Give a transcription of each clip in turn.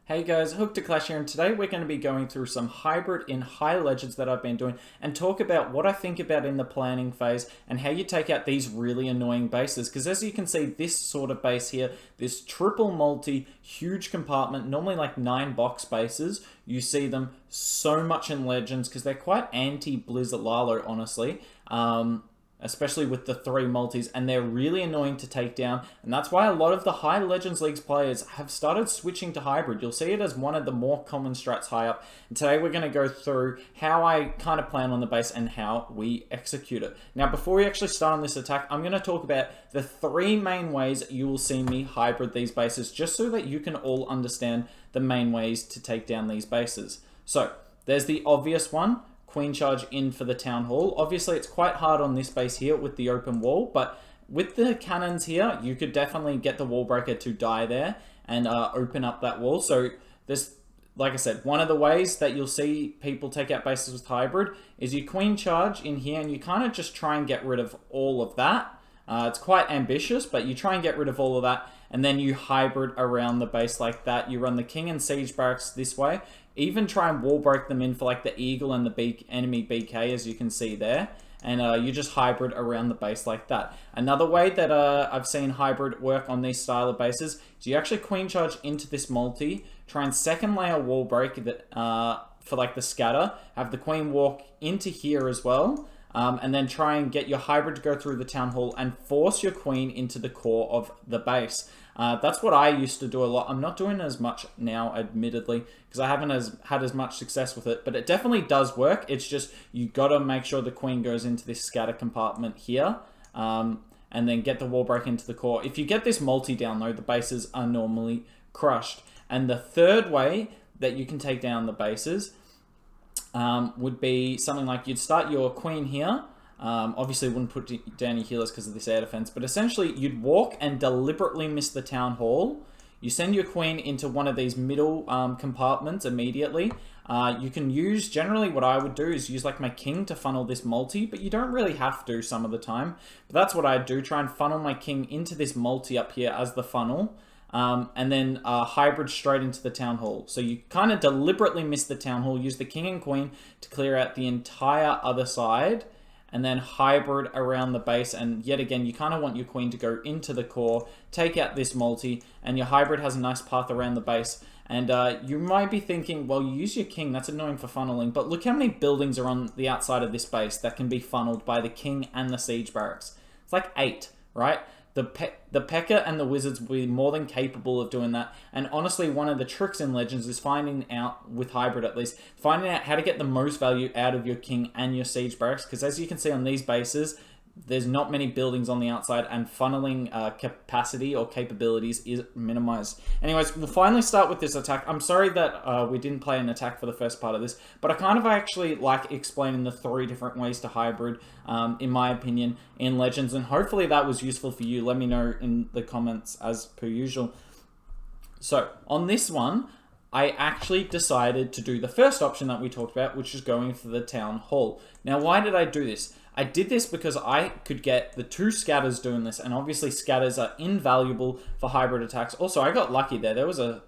Hey guys, Hook to Clash here, and today we're going to be going through some hybrid in high legends that I've been doing and talk about what I think about in the planning phase and how you take out these really annoying bases. Because as you can see, this sort of base here, this triple multi, huge compartment, normally like 9 box bases, you see them so much in legends because they're quite anti-Blizzard Lalo, honestly. Especially with the 3 multis, and they're really annoying to take down, and that's why a lot of the high Legends Leagues players have started switching to hybrid. You'll see it as one of the more common strats high up, and today we're going to go through how I kind of plan on the base and how we execute it. Now, before we actually start on this attack, I'm going to talk about the 3 main ways you will see me hybrid these bases, just so that you can all understand the main ways to take down these bases. So, there's the obvious one, Queen charge in for the town hall. Obviously, it's quite hard on this base here with the open wall, but with the cannons here, you could definitely get the wall breaker to die there and open up that wall. So there's, like I said, one of the ways that you'll see people take out bases with hybrid is you queen charge in here and you kind of just try and get rid of all of that. It's quite ambitious, but you try and get rid of all of that, and then you hybrid around the base like that. You run the king and siege barracks this way. Even try and wall break them in for like the eagle and the enemy BK, as you can see there. And you just hybrid around the base like that. Another way that I've seen hybrid work on these style of bases is you actually queen charge into this multi, try and second layer wall break that for like the scatter, have the queen walk into here as well. And then try and get your hybrid to go through the town hall and force your queen into the core of the base. That's what I used to do a lot. I'm not doing as much now, admittedly, because I haven't had as much success with it, but it definitely does work. It's just you got to make sure the queen goes into this scatter compartment here, and then get the wall break into the core. If you get this multi down, though, the bases are normally crushed. And the third way that you can take down the bases would be something like you'd start your queen here. Obviously, wouldn't put down your healers because of this air defense, but essentially you'd walk and deliberately miss the town hall. You send your queen into one of these middle compartments immediately. You can use, generally what I would do is use like my king to funnel this multi, but you don't really have to some of the time. But that's what I do, try and funnel my king into this multi up here as the funnel. And then hybrid straight into the town hall. So you kind of deliberately miss the town hall, use the king and queen to clear out the entire other side, and then hybrid around the base. And yet again, you kind of want your queen to go into the core, take out this multi, and your hybrid has a nice path around the base. And you might be thinking, well, you use your king, that's annoying for funneling, but look how many buildings are on the outside of this base that can be funneled by the king and the siege barracks. It's like 8, right? The P.E.K.K.A. and the Wizards will be more than capable of doing that. And honestly, one of the tricks in Legends is finding out, with hybrid at least, finding out how to get the most value out of your king and your siege barracks. Because as you can see on these bases, there's not many buildings on the outside, and funneling capacity or capabilities is minimized. Anyways, we'll finally start with this attack. I'm sorry that we didn't play an attack for the first part of this, but I kind of actually like explaining the 3 different ways to hybrid, in my opinion, in Legends, and hopefully that was useful for you. Let me know in the comments as per usual. So, on this one, I actually decided to do the first option that we talked about, which is going for the town hall. Now, why did I do this? I did this because I could get the 2 scatters doing this, and obviously scatters are invaluable for hybrid attacks. Also, I got lucky there. There was a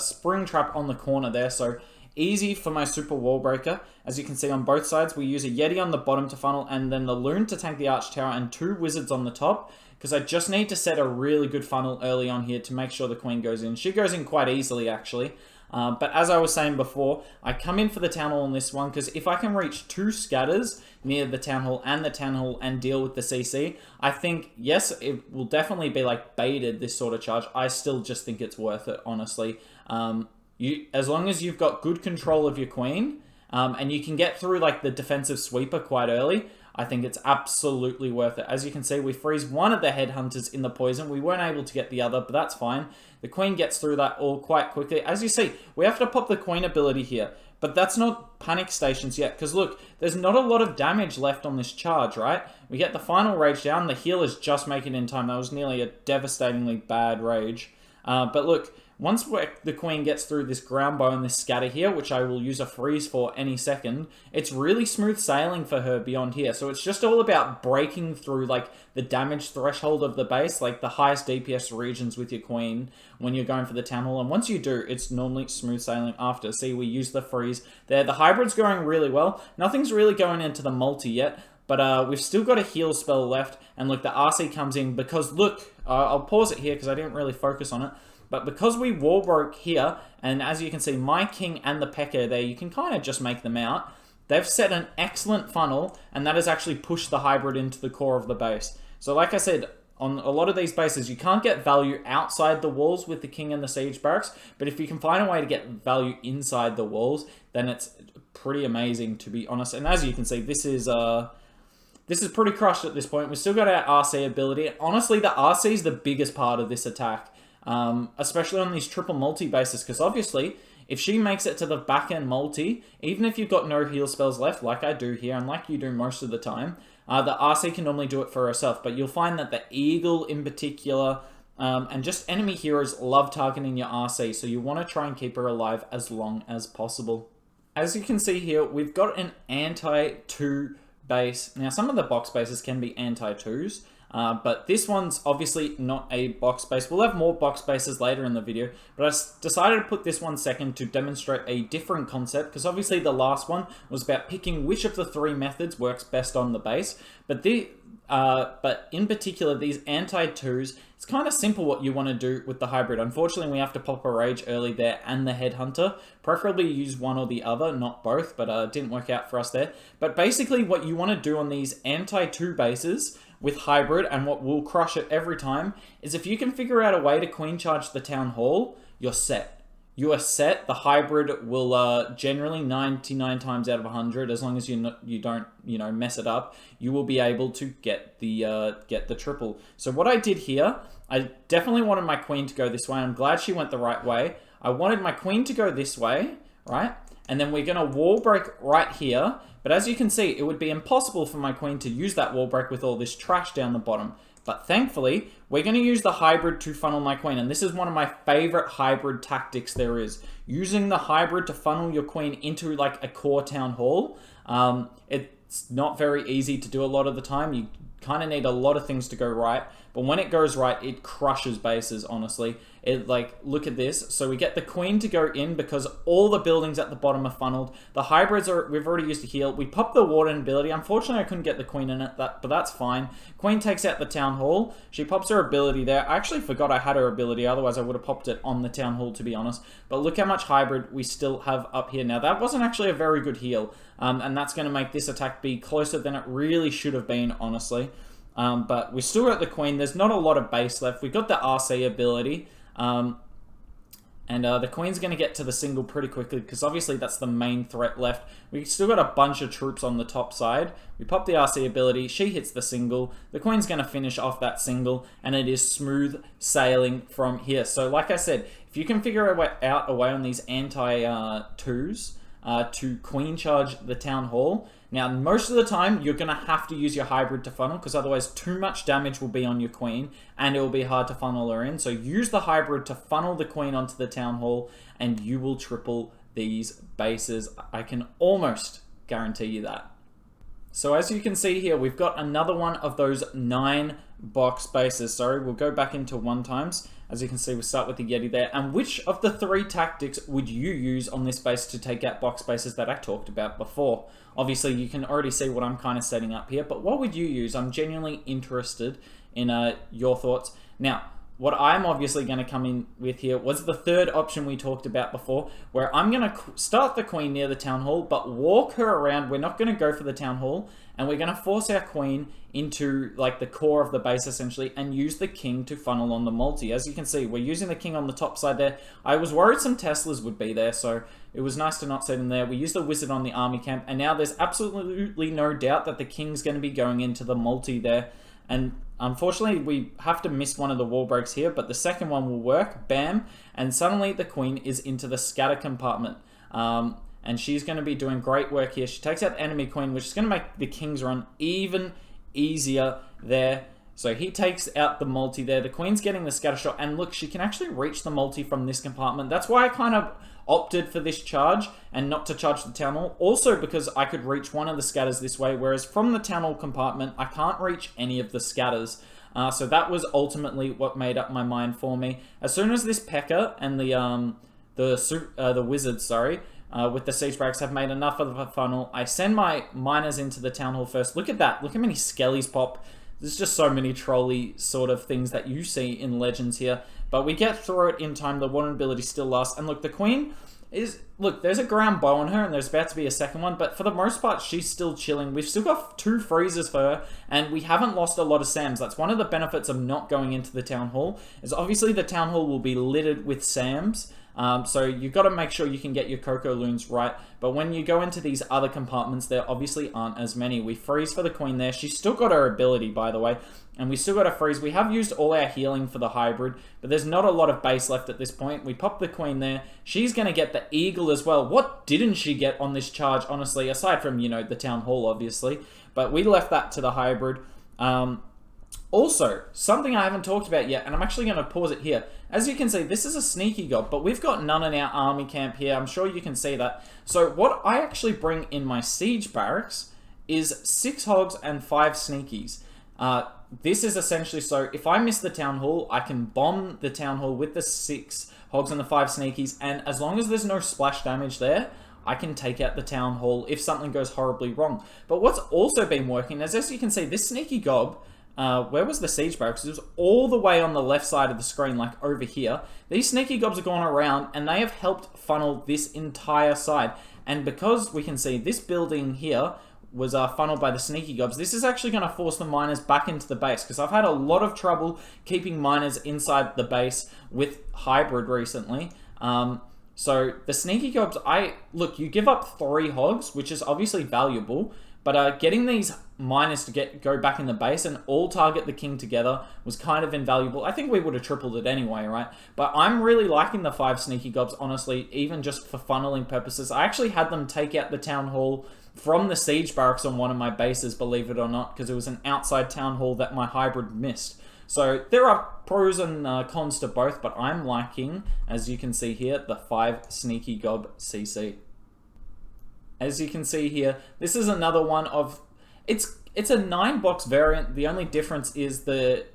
spring trap on the corner there, so easy for my super wall breaker. As you can see on both sides, we use a Yeti on the bottom to funnel, and then the Loon to tank the Arch Tower, and 2 Wizards on the top, because I just need to set a really good funnel early on here to make sure the queen goes in. She goes in quite easily, actually. But as I was saying before, I come in for the town hall on this one, because if I can reach 2 scatters near the town hall and deal with the CC, I think, yes, it will definitely be like baited, this sort of charge. I still just think it's worth it, honestly. As long as you've got good control of your queen, and you can get through like the defensive sweeper quite early, I think it's absolutely worth it. As you can see, we freeze one of the headhunters in the poison. We weren't able to get the other, but that's fine. The queen gets through that all quite quickly. As you see, we have to pop the queen ability here, but that's not panic stations yet, because look, there's not a lot of damage left on this charge, right? We get the final rage down. The healers just make it in time. That was nearly a devastatingly bad rage. But look, once the queen gets through this ground bow and this scatter here, which I will use a freeze for any second, it's really smooth sailing for her beyond here. So it's just all about breaking through like the damage threshold of the base, like the highest DPS regions with your queen when you're going for the town hall. And once you do, it's normally smooth sailing after. See, we use the freeze there. The hybrid's going really well. Nothing's really going into the multi yet, but we've still got a heal spell left. And look, the RC comes in because look, I'll pause it here because I didn't really focus on it. But because we wall broke here, and as you can see, my king and the P.E.K.K.A there, you can kind of just make them out. They've set an excellent funnel, and that has actually pushed the hybrid into the core of the base. So like I said, on a lot of these bases, you can't get value outside the walls with the king and the siege barracks, but if you can find a way to get value inside the walls, then it's pretty amazing, to be honest. And as you can see, this is pretty crushed at this point. We've still got our RC ability. Honestly, the RC is the biggest part of this attack. Especially on these triple multi bases, because obviously if she makes it to the back end multi, even if you've got no heal spells left like I do here and like you do most of the time, the RC can normally do it for herself. But you'll find that the Eagle in particular and just enemy heroes love targeting your RC, so you want to try and keep her alive as long as possible. As you can see here, we've got an anti-2 base. Now some of the box bases can be anti-2s, but this one's obviously not a box base. We'll have more box bases later in the video, but I decided to put this one second to demonstrate a different concept, because obviously the last one was about picking which of the three methods works best on the base. But in particular, these anti-2s, it's kind of simple what you want to do with the hybrid. Unfortunately, we have to pop a rage early there and the headhunter. Preferably use one or the other, not both, but it didn't work out for us there. But basically what you want to do on these anti-2 bases with hybrid, and what will crush it every time, is if you can figure out a way to queen charge the town hall, you're set. You are set. The hybrid will generally 99 times out of 100, as long as you don't mess it up, you will be able to get the triple. So what I did here, I definitely wanted my queen to go this way. I'm glad she went the right way. I wanted my queen to go this way, right? And then we're going to wall break right here. But as you can see, it would be impossible for my queen to use that wall break with all this trash down the bottom. But thankfully, we're going to use the hybrid to funnel my queen. And this is one of my favorite hybrid tactics there is. Using the hybrid to funnel your queen into like a core town hall. It's not very easy to do a lot of the time. You kind of need a lot of things to go right. But when it goes right, it crushes bases, honestly. Look at this. So we get the queen to go in because all the buildings at the bottom are funneled. The hybrids we've already used to heal. We pop the warden ability. Unfortunately, I couldn't get the queen in it, but that's fine. Queen takes out the town hall. She pops her ability there. I actually forgot I had her ability. Otherwise, I would have popped it on the town hall, to be honest. But look how much hybrid we still have up here. Now, that wasn't actually a very good heal. And that's going to make this attack be closer than it really should have been, honestly. But we still got the queen. There's not a lot of base left. We got the RC ability. And the queen's going to get to the single pretty quickly, because obviously that's the main threat left. We still got a bunch of troops on the top side. We pop the RC ability. She hits the single. The queen's going to finish off that single, and it is smooth sailing from here. So like I said, if you can figure out a way on these anti-2s to queen charge the town hall. Now, most of the time, you're going to have to use your hybrid to funnel, because otherwise too much damage will be on your queen, and it will be hard to funnel her in. So use the hybrid to funnel the queen onto the town hall, and you will triple these bases. I can almost guarantee you that. So as you can see here, we've got another one of those 9 box bases. Sorry, we'll go back into 1 times. As you can see, we start with the Yeti there. And which of the 3 tactics would you use on this base to take out box bases that I talked about before? Obviously, you can already see what I'm kind of setting up here, but what would you use? I'm genuinely interested in your thoughts. Now, what I'm obviously going to come in with here was the 3rd option we talked about before, where I'm going to start the queen near the town hall, but walk her around. We're not going to go for the town hall, and we're going to force our queen into like the core of the base essentially, and use the king to funnel on the multi. As you can see, we're using the king on the top side there. I was worried some Teslas would be there, so it was nice to not set him there. We used the wizard on the army camp, and now there's absolutely no doubt that the king's going to be going into the multi there. And unfortunately, we have to miss one of the wall breaks here, but the second one will work. Bam. And suddenly the queen is into the scatter compartment. And she's going to be doing great work here. She takes out the enemy queen, which is going to make the king's run even easier there. So he takes out the multi there. The queen's getting the scatter shot. And look, she can actually reach the multi from this compartment. That's why I kind of opted for this charge and not to charge the town hall. Also because I could reach one of the scatters this way, whereas from the town hall compartment, I can't reach any of the scatters. So that was ultimately what made up my mind for me. As soon as this P.E.K.K.A. and the wizard, with the siege barracks have made enough of a funnel, I send my miners into the town hall first. Look at that. Look how many skellies pop. There's just so many trolley sort of things that you see in Legends here. But we get through it in time. The vulnerability still lasts. And look, the queen is... Look, there's a ground bow on her, and there's about to be a second one. But for the most part, she's still chilling. We've still got 2 freezers for her, and we haven't lost a lot of SAMs. That's one of the benefits of not going into the town hall, is obviously the town hall will be littered with SAMs. So you've got to make sure you can get your Cocoa Loons right. But when you go into these other compartments, there obviously aren't as many. We freeze for the queen there. She's still got her ability, by the way. And we still got to freeze. We have used all our healing for the hybrid, but there's not a lot of base left at this point. We pop the queen there. She's going to get the eagle as well. What didn't she get on this charge, honestly, aside from, you know, the town hall, obviously. But we left that to the hybrid. Also, something I haven't talked about yet, and I'm actually going to pause it here. As you can see, this is a sneaky gob, but we've got none in our army camp here. I'm sure you can see that. So what I actually bring in my siege barracks is 6 hogs and 5 sneakies. This is essentially so if I miss the town hall, I can bomb the town hall with the 6 hogs and the 5 sneakies, and as long as there's no splash damage there, I can take out the town hall if something goes horribly wrong. But what's also been working is, as you can see, this sneaky gob, where was the siege barracks? It was all the way on the left side of the screen, like over here. These sneaky gobs have gone around, and they have helped funnel this entire side. And because we can see this building here was funneled by the sneaky gobs, this is actually going to force the miners back into the base, because I've had a lot of trouble keeping miners inside the base with hybrid recently. So the sneaky gobs, look, you give up 3 hogs, which is obviously valuable, but getting these miners to go back in the base and all target the king together was kind of invaluable. I think we would have tripled it anyway, right? But I'm really liking the 5 sneaky gobs, honestly, even just for funneling purposes. I actually had them take out the town hall from the siege barracks on one of my bases, believe it or not, because it was an outside town hall that my hybrid missed. So there are pros and cons to both, but I'm liking, as you can see here, the 5 sneaky gob CC. As you can see here, this is another one of... It's a 9-box variant. The only difference is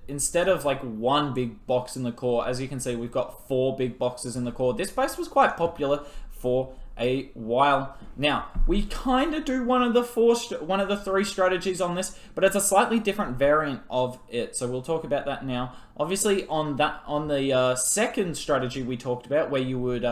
instead of like 1 big box in the core, as you can see, we've got 4 big boxes in the core. This base was quite popular for a while. Now, we kind of do one of the 3 strategies on this, but it's a slightly different variant of it. So we'll talk about that now. Obviously, on the second strategy we talked about, where you would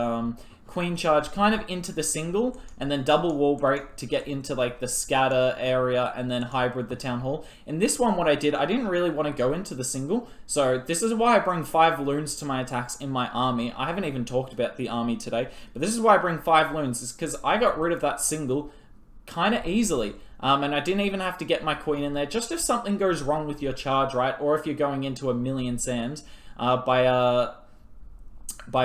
queen charge kind of into the single and then double wall break to get into like the scatter area and then hybrid the town hall. In this one, what I didn't really want to go into the single, so this is why I bring 5 loons to my attacks in my army. I haven't even talked about the army today, but this is why I bring 5 loons, is because I got rid of that single kind of easily. And I didn't even have to get my queen in there, just if something goes wrong with your charge, right? Or if you're going into a million SAMs, by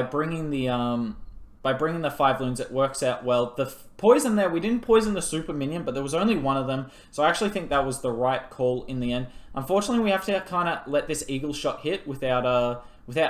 bringing the 5 loons, it works out well. The poison there, we didn't poison the super minion, but there was only 1 of them, so I actually think that was the right call in the end. Unfortunately, we have to kind of let this eagle shot hit without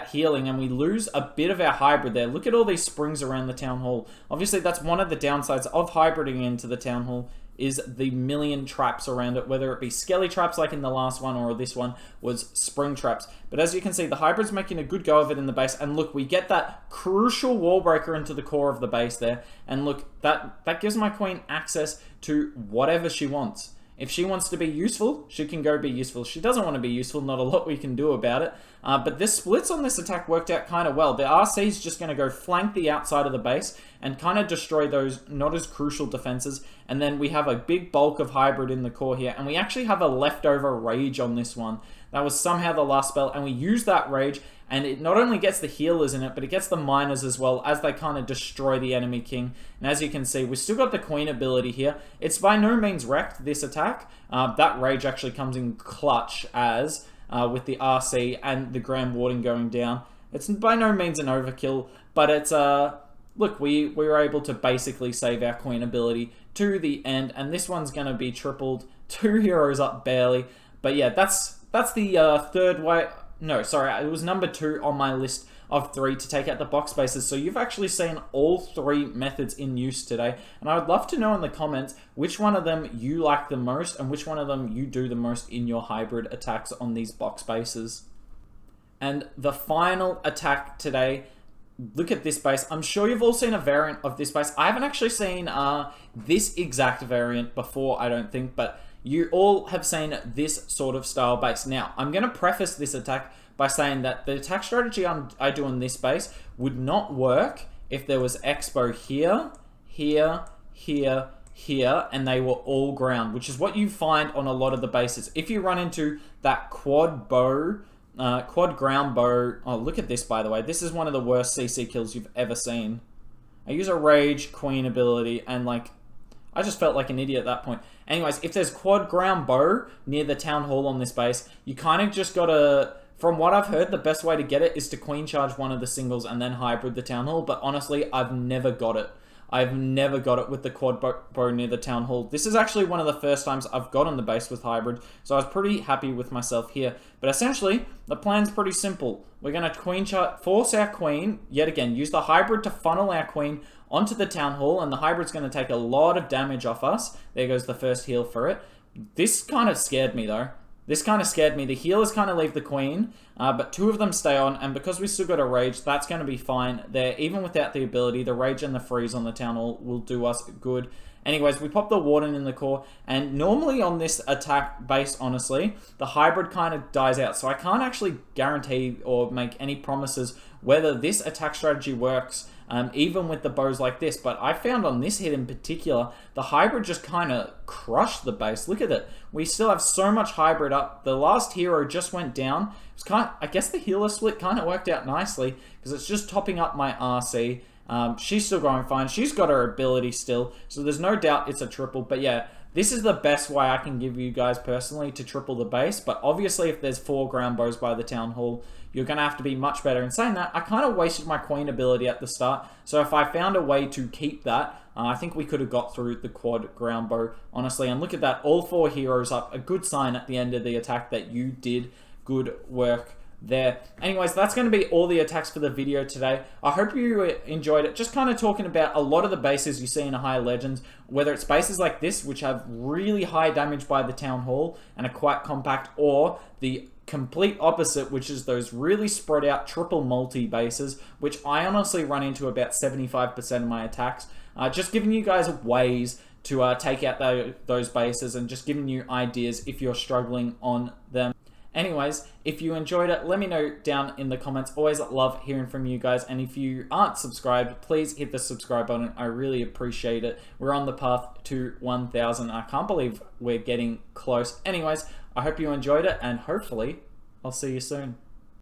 healing, and we lose a bit of our hybrid there. Look at all these springs around the town hall. Obviously, that's one of the downsides of hybriding into the town hall, is the million traps around it, whether it be skelly traps like in the last one or this one was spring traps. But as you can see, the hybrid's making a good go of it in the base, and look, we get that crucial wall breaker into the core of the base there, and look, that gives my queen access to whatever she wants. If she wants to be useful, she can go be useful. If she doesn't want to be useful, not a lot we can do about it. But this splits on this attack worked out kind of well. The RC is just going to go flank the outside of the base and kind of destroy those not as crucial defenses. And then we have a big bulk of hybrid in the core here. And we actually have a leftover rage on this one. That was somehow the last spell. And we use that rage. And it not only gets the healers in it, but it gets the miners as well, as they kind of destroy the enemy king. And as you can see, we've still got the queen ability here. It's by no means wrecked, this attack. That rage actually comes in clutch as with the RC and the Grand Warden going down. It's by no means an overkill, but it's... look, we were able to basically save our queen ability to the end. And this one's going to be tripled. 2 heroes up barely. But yeah, that's that's the third way. No, sorry, it was number 2 on my list of 3 to take out the box bases. So you've actually seen all 3 methods in use today, and I would love to know in the comments which one of them you like the most and which one of them you do the most in your hybrid attacks on these box bases. And the final attack today, look at this base. I'm sure you've all seen a variant of this base. I haven't actually seen this exact variant before, I don't think, but you all have seen this sort of style base. Now, I'm going to preface this attack by saying that the attack strategy I do on this base would not work if there was Expo here, here, here, here, and they were all ground, which is what you find on a lot of the bases. If you run into that quad bow, quad ground bow, oh, look at this, by the way. This is one of the worst CC kills you've ever seen. I use a Rage Queen ability, and like, I just felt like an idiot at that point. Anyways, if there's quad ground bow near the town hall on this base, you kind of just gotta, from what I've heard, the best way to get it is to queen charge one of the singles and then hybrid the town hall. But honestly, I've never got it. I've never got it with the quad bow near the town hall. This is actually one of the first times I've got on the base with hybrid, so I was pretty happy with myself here. But essentially, the plan's pretty simple. We're going to queen charge, force our queen, yet again, use the hybrid to funnel our queen onto the town hall, and the hybrid's going to take a lot of damage off us. There goes the first heal for it. This kind of scared me, though. This kind of scared me. The healers kind of leave the queen, but 2 of them stay on, and because we still got a rage, that's going to be fine there. Even without the ability, the rage and the freeze on the town hall will do us good. Anyways, we pop the warden in the core, and normally on this attack base, honestly, the hybrid kind of dies out, so I can't actually guarantee or make any promises whether this attack strategy works, even with the bows like this. But I found on this hit in particular, the hybrid just kind of crushed the base. Look at it. We still have so much hybrid up. The last hero just went down. It was kind of, I guess the healer split kind of worked out nicely because it's just topping up my RC. She's still going fine. She's got her ability still, so there's no doubt it's a triple. But yeah, this is the best way I can give you guys personally to triple the base. But obviously, if there's 4 ground bows by the town hall, you're going to have to be much better. In saying that, I kind of wasted my queen ability at the start. So if I found a way to keep that, I think we could have got through the quad ground bow, honestly. And look at that, all 4 heroes up. A good sign at the end of the attack that you did good work there. Anyways, that's going to be all the attacks for the video today. I hope you enjoyed it. Just kind of talking about a lot of the bases you see in a higher legends, whether it's bases like this, which have really high damage by the town hall and are quite compact, or the complete opposite, which is those really spread out triple multi bases, which I honestly run into about 75% of my attacks. Just giving you guys ways to take out those bases and just giving you ideas if you're struggling on them. Anyways, if you enjoyed it, let me know down in the comments. Always love hearing from you guys. And if you aren't subscribed, please hit the subscribe button. I really appreciate it. We're on the path to 1,000. I can't believe we're getting close. Anyways, I hope you enjoyed it, and hopefully I'll see you soon.